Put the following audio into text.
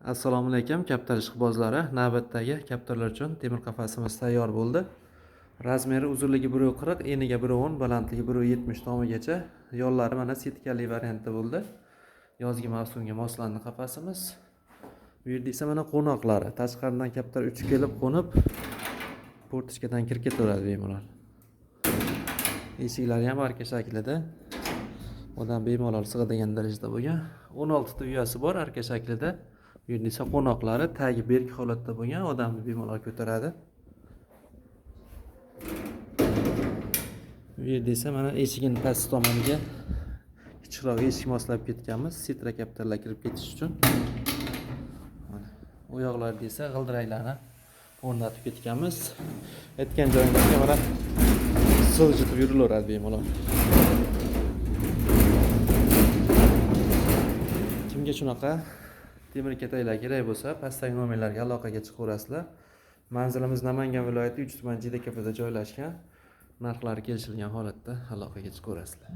Assalomu alaykum kaptar ishqibozlari. Navbatdagi kaptarlar uchun temir qafasimiz tayyor bo'ldi. Razmeri uzunligi 1.40, eniga 1.10, balandligi 1.70 tomigacha. Yo'llari mana setkali variantda bo'ldi. Yozgi mavsumga moslandi qafasimiz. Bu yerda esa mana qo'noqlari. Tashqaridan kaptar 3 kelib qo'nib, portichkadan kirib ketaveradi bemalol. Eshiklari ham arka shaklida. Odam bemalol sig'adigan darajada bo'lgan. 16 ta uyasi bor arka shaklida. Bu yerda esa qo'noqlari tagi berk holatda bo'lgan, odamni bemalol ko'taradi. Bu yerda esa mana eshigini past tomoniga kichikroq eshik moslab ketganmiz, sitra kaptarlar kirib ketish uchun. Mana u yoqlarda esa g'ildiraklarni o'rnatib ketganmiz. Aytgan joyimizga mana siljitib yurilaveradi bemalol. Kimga shunaqa temir kataklar kerak bo'lsa, pastdagi nomerlarga aloqaga chiqaverasizlar. Manzilimiz Namangan viloyati 3 tuman Jidakapida joylashgan. Narxlari kelishilgan holatda aloqaga chiqaverasizlar.